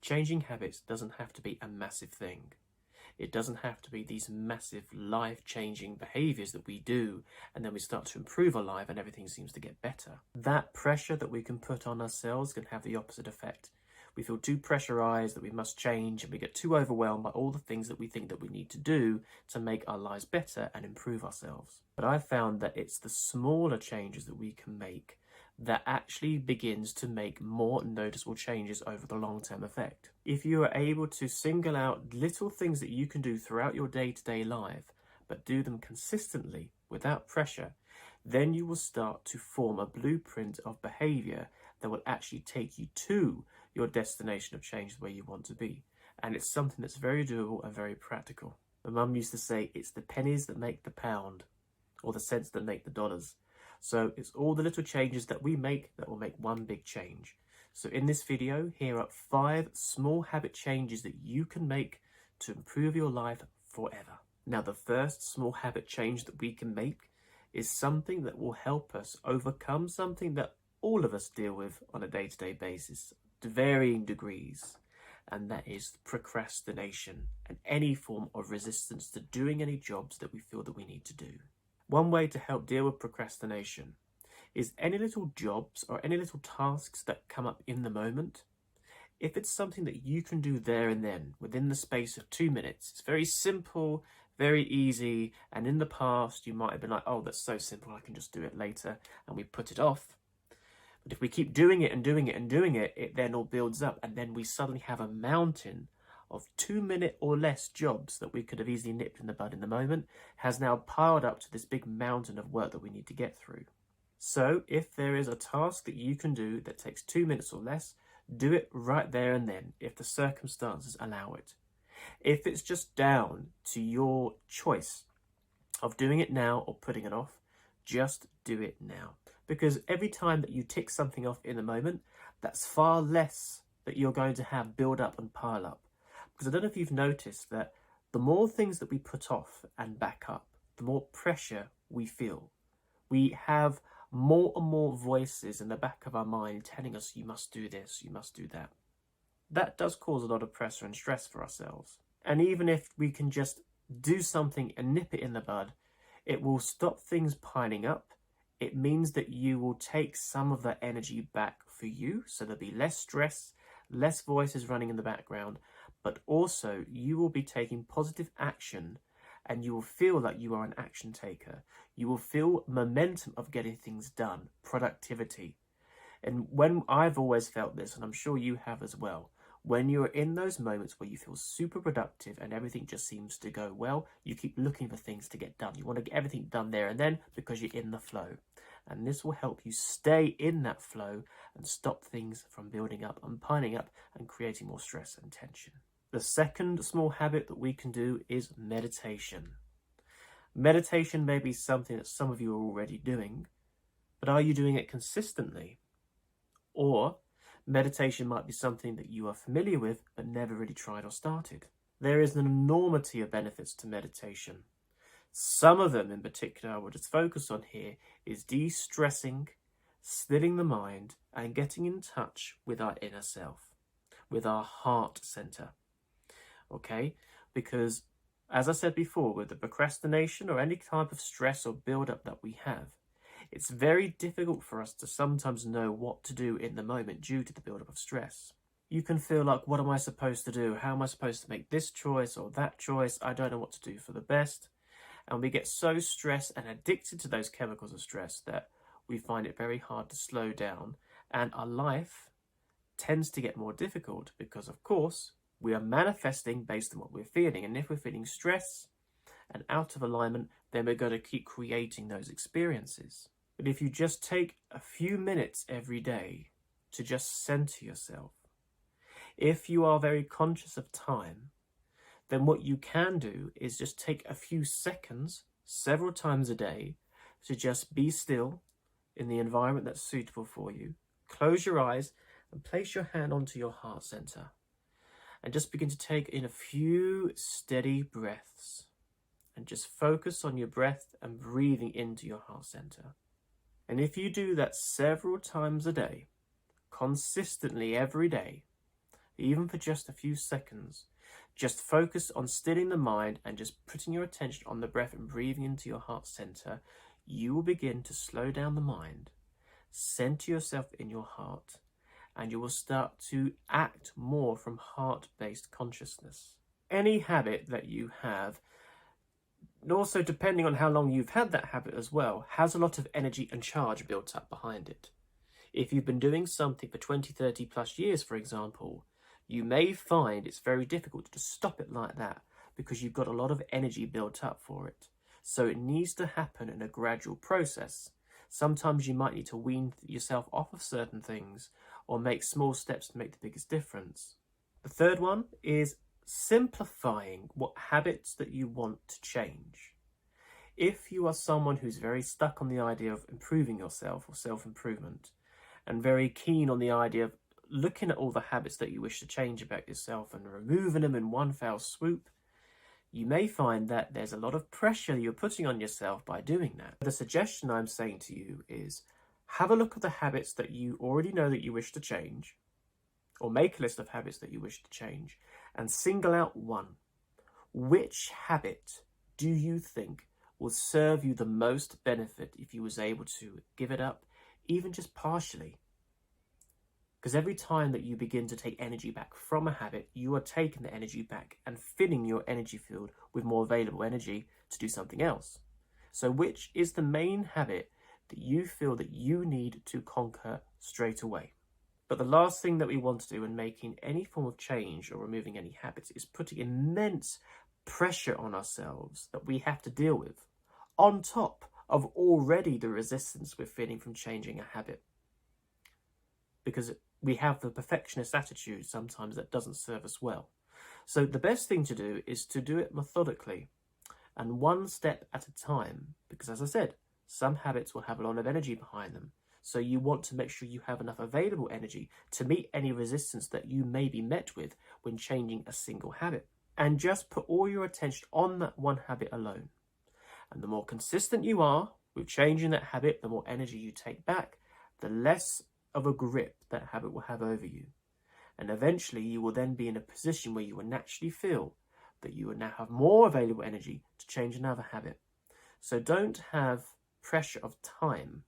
Changing habits doesn't have to be a massive thing. It doesn't have to be these massive life-changing behaviors that we do and then we start to improve our life and everything seems to get better. That pressure that we can put on ourselves can have the opposite effect. We feel too pressurized that we must change, and we get too overwhelmed by all the things that we think that we need to do to make our lives better and improve ourselves. But I've found that it's the smaller changes that we can make that actually begins to make more noticeable changes over the long-term effect. If you are able to single out little things that you can do throughout your day-to-day life, but do them consistently without pressure, then you will start to form a blueprint of behavior that will actually take you to your destination of change where you want to be. And it's something that's very doable and very practical. My mum used to say, it's the pennies that make the pound, or the cents that make the dollars. So it's all the little changes that we make that will make one big change. So in this video, here are 5 small habit changes that you can make to improve your life forever. Now, the first small habit change that we can make is something that will help us overcome something that all of us deal with on a day-to-day basis to varying degrees, and that is procrastination and any form of resistance to doing any jobs that we feel that we need to do. One way to help deal with procrastination is any little jobs or any little tasks that come up in the moment. If it's something that you can do there and then within the space of 2 minutes, it's very simple, very easy, and in the past you might have been like, oh, that's so simple, I can just do it later, and we put it off. But if we keep doing it and doing it and doing it, it then all builds up, and then we suddenly have a mountain of 2-minute or less jobs that we could have easily nipped in the bud in the moment has now piled up to this big mountain of work that we need to get through. So if there is a task that you can do that takes 2 minutes or less, do it right there and then if the circumstances allow it. If it's just down to your choice of doing it now or putting it off, just do it now. Because every time that you tick something off in the moment, that's far less that you're going to have build up and pile up. Because I don't know if you've noticed that the more things that we put off and back up, the more pressure we feel. We have more and more voices in the back of our mind telling us, you must do this, you must do that. That does cause a lot of pressure and stress for ourselves. And even if we can just do something and nip it in the bud, it will stop things piling up. It means that you will take some of that energy back for you, so there'll be less stress, less voices running in the background, but also you will be taking positive action and you will feel like you are an action taker. You will feel momentum of getting things done, productivity. And when I've always felt this, and I'm sure you have as well, when you're in those moments where you feel super productive and everything just seems to go well, you keep looking for things to get done. You want to get everything done there and then because you're in the flow. And this will help you stay in that flow and stop things from building up and piling up and creating more stress and tension. The second small habit that we can do is meditation. Meditation may be something that some of you are already doing, but are you doing it consistently? Or meditation might be something that you are familiar with but never really tried or started. There is an enormity of benefits to meditation. Some of them in particular I will just focus on here is de-stressing, stilling the mind, and getting in touch with our inner self, with our heart center. Okay? Because as I said before, with the procrastination or any type of stress or build-up that we have, it's very difficult for us to sometimes know what to do in the moment due to the build-up of stress. You can feel like, what am I supposed to do? How am I supposed to make this choice or that choice? I don't know what to do for the best. And we get so stressed and addicted to those chemicals of stress that we find it very hard to slow down. And our life tends to get more difficult because, of course, we are manifesting based on what we're feeling. And if we're feeling stress and out of alignment, then we're going to keep creating those experiences. But if you just take a few minutes every day to just center yourself, if you are very conscious of time, then what you can do is just take a few seconds several times a day to just be still in the environment that's suitable for you. Close your eyes and place your hand onto your heart center and just begin to take in a few steady breaths and just focus on your breath and breathing into your heart center. And if you do that several times a day, consistently every day, even for just a few seconds, just focus on stilling the mind and just putting your attention on the breath and breathing into your heart center, you will begin to slow down the mind, center yourself in your heart, and you will start to act more from heart-based consciousness. Any habit that you have, and also depending on how long you've had that habit as well, has a lot of energy and charge built up behind it. If you've been doing something for 20, 30 plus years, for example, you may find it's very difficult to stop it like that because you've got a lot of energy built up for it. So it needs to happen in a gradual process. Sometimes you might need to wean yourself off of certain things or make small steps to make the biggest difference. The third one is simplifying what habits that you want to change. If you are someone who's very stuck on the idea of improving yourself or self-improvement and very keen on the idea of looking at all the habits that you wish to change about yourself and removing them in one foul swoop, you may find that there's a lot of pressure you're putting on yourself by doing that. The suggestion I'm saying to you is have a look at the habits that you already know that you wish to change, or make a list of habits that you wish to change, and single out one. Which habit do you think will serve you the most benefit if you was able to give it up, even just partially? Because every time that you begin to take energy back from a habit, you are taking the energy back and filling your energy field with more available energy to do something else. So which is the main habit that you feel that you need to conquer straight away? But the last thing that we want to do when making any form of change or removing any habits is putting immense pressure on ourselves that we have to deal with, on top of already the resistance we're feeling from changing a habit. Because we have the perfectionist attitude sometimes that doesn't serve us well. So the best thing to do is to do it methodically and one step at a time. Because as I said, some habits will have a lot of energy behind them. So you want to make sure you have enough available energy to meet any resistance that you may be met with when changing a single habit. And just put all your attention on that one habit alone. And the more consistent you are with changing that habit, the more energy you take back, the less of a grip that habit will have over you. And eventually you will then be in a position where you will naturally feel that you will now have more available energy to change another habit. So don't have pressure of time.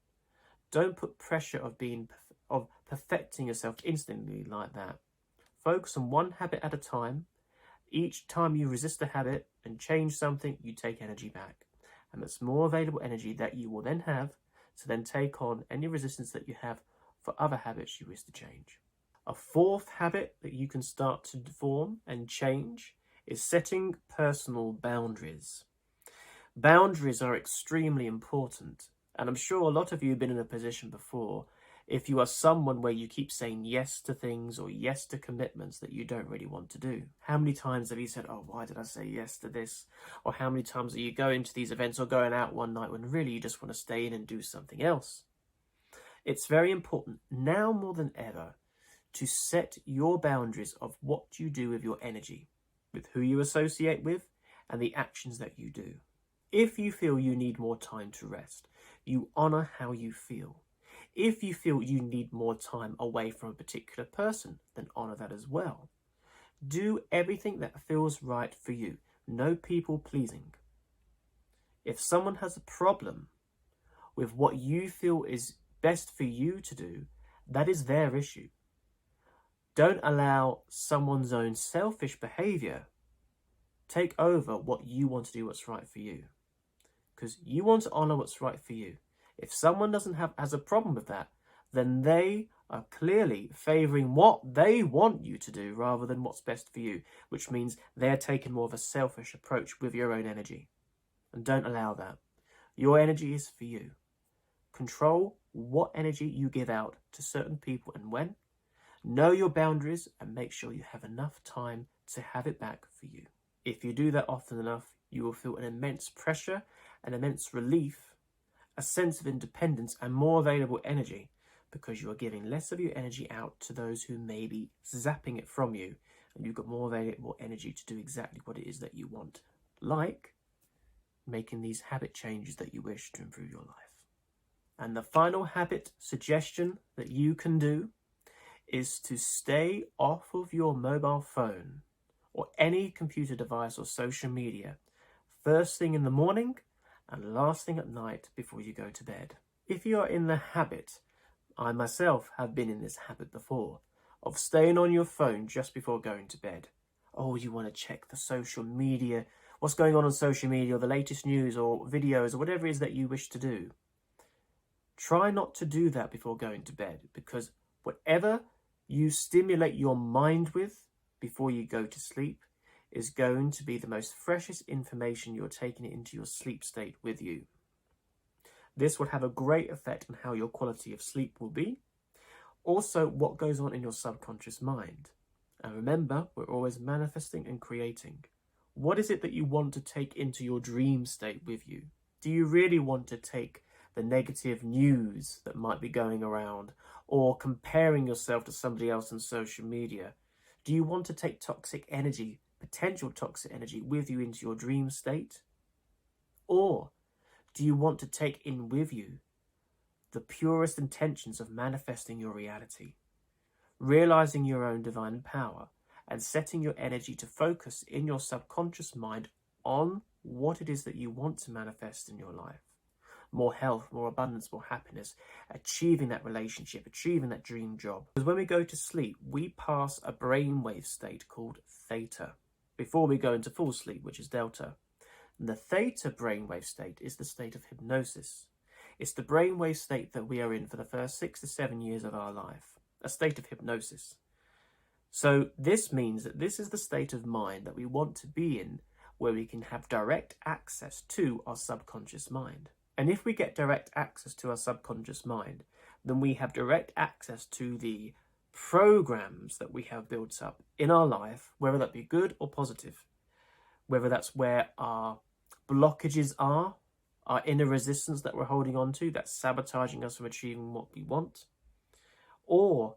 Don't put pressure of perfecting yourself instantly like that. Focus on one habit at a time. Each time you resist a habit and change something, you take energy back. And that's more available energy that you will then have to then take on any resistance that you have for other habits you wish to change. A fourth habit that you can start to form and change is setting personal boundaries. Boundaries are extremely important, and I'm sure a lot of you have been in a position before. If you are someone where you keep saying yes to things or yes to commitments that you don't really want to do. How many times have you said, oh, why did I say yes to this? Or how many times are you going to these events or going out one night when really you just want to stay in and do something else? It's very important now more than ever to set your boundaries of what you do with your energy, with who you associate with, and the actions that you do. If you feel you need more time to rest, you honor how you feel. If you feel you need more time away from a particular person, then honor that as well. Do everything that feels right for you. No people pleasing. If someone has a problem with what you feel is best for you to do, that is their issue. Don't allow someone's own selfish behavior take over what you want to do, what's right for you. Because you want to honor what's right for you. If someone has a problem with that, then they are clearly favoring what they want you to do rather than what's best for you, which means they're taking more of a selfish approach with your own energy. And don't allow that. Your energy is for you. Control what energy you give out to certain people and when. Know your boundaries and make sure you have enough time to have it back for you. If you do that often enough, you will feel an immense pressure, an immense relief, a sense of independence and more available energy because you are giving less of your energy out to those who may be zapping it from you, and you've got more available energy to do exactly what it is that you want, like making these habit changes that you wish to improve your life. And the final habit suggestion that you can do is to stay off of your mobile phone or any computer device or social media first thing in the morning and last thing at night before you go to bed. If you are in the habit, I myself have been in this habit before, of staying on your phone just before going to bed. Oh, you want to check the social media, what's going on social media, or the latest news or videos or whatever it is that you wish to do. Try not to do that before going to bed, because whatever you stimulate your mind with before you go to sleep is going to be the most freshest information you're taking into your sleep state with you. This will have a great effect on how your quality of sleep will be. Also, what goes on in your subconscious mind. And remember, we're always manifesting and creating. What is it that you want to take into your dream state with you? Do you really want to take the negative news that might be going around, or comparing yourself to somebody else on social media? Do you want to take toxic energy, potential toxic energy, with you into your dream state? Or do you want to take in with you the purest intentions of manifesting your reality, realizing your own divine power, and setting your energy to focus in your subconscious mind on what it is that you want to manifest in your life? More health, more abundance, more happiness, achieving that relationship, achieving that dream job. Because when we go to sleep, we pass a brainwave state called theta before we go into full sleep, which is delta. And the theta brainwave state is the state of hypnosis. It's the brainwave state that we are in for the first 6 to 7 years of our life, a state of hypnosis. So this means that this is the state of mind that we want to be in, where we can have direct access to our subconscious mind. And if we get direct access to our subconscious mind, then we have direct access to the programs that we have built up in our life, whether that be good or positive, whether that's where our blockages are, our inner resistance that we're holding on to, that's sabotaging us from achieving what we want, or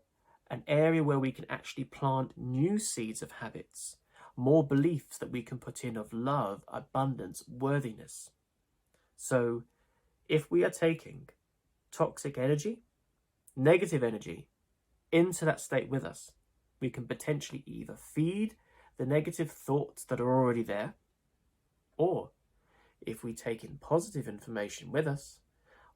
an area where we can actually plant new seeds of habits, more beliefs that we can put in of love, abundance, worthiness. So if we are taking toxic energy, negative energy, into that state with us, we can potentially either feed the negative thoughts that are already there, or if we take in positive information with us,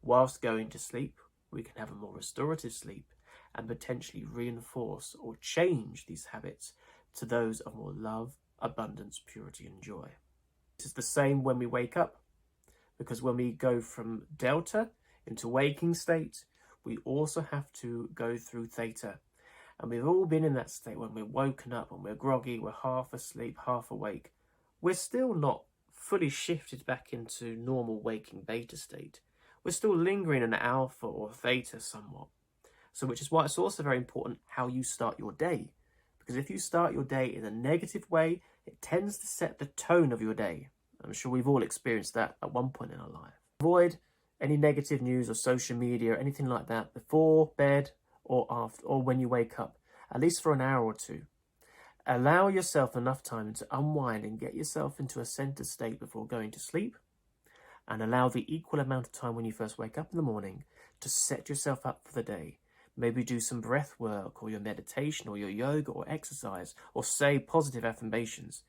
whilst going to sleep, we can have a more restorative sleep and potentially reinforce or change these habits to those of more love, abundance, purity, and joy. This is the same when we wake up, because when we go from delta into waking state, we also have to go through theta. And we've all been in that state when we're woken up, when we're groggy, we're half asleep, half awake. We're still not fully shifted back into normal waking beta state. We're still lingering in alpha or theta somewhat. So which is why it's also very important how you start your day. Because if you start your day in a negative way, it tends to set the tone of your day. I'm sure we've all experienced that at one point in our life. Avoid any negative news or social media or anything like that before bed or after, or when you wake up, at least for an hour or two. Allow yourself enough time to unwind and get yourself into a centered state before going to sleep, and allow the equal amount of time when you first wake up in the morning to set yourself up for the day. Maybe do some breath work or your meditation or your yoga or exercise, or say positive affirmations.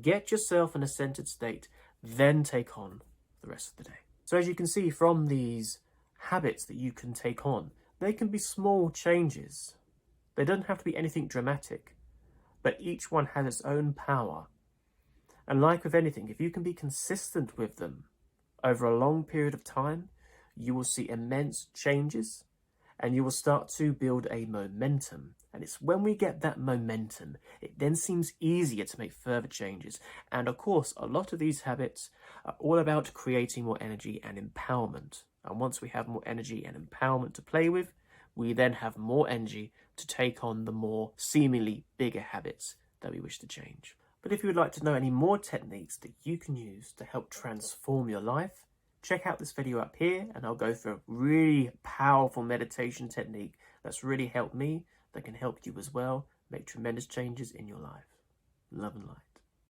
Get yourself in a centered state, then take on the rest of the day. So as you can see from these habits that you can take on, they can be small changes. They don't have to be anything dramatic, but each one has its own power. And like with anything, if you can be consistent with them over a long period of time, you will see immense changes and you will start to build a momentum. And it's when we get that momentum, it then seems easier to make further changes. And of course, a lot of these habits are all about creating more energy and empowerment. And once we have more energy and empowerment to play with, we then have more energy to take on the more seemingly bigger habits that we wish to change. But if you would like to know any more techniques that you can use to help transform your life, check out this video up here and I'll go through a really powerful meditation technique that's really helped me, that can help you as well make tremendous changes in your life. Love and light.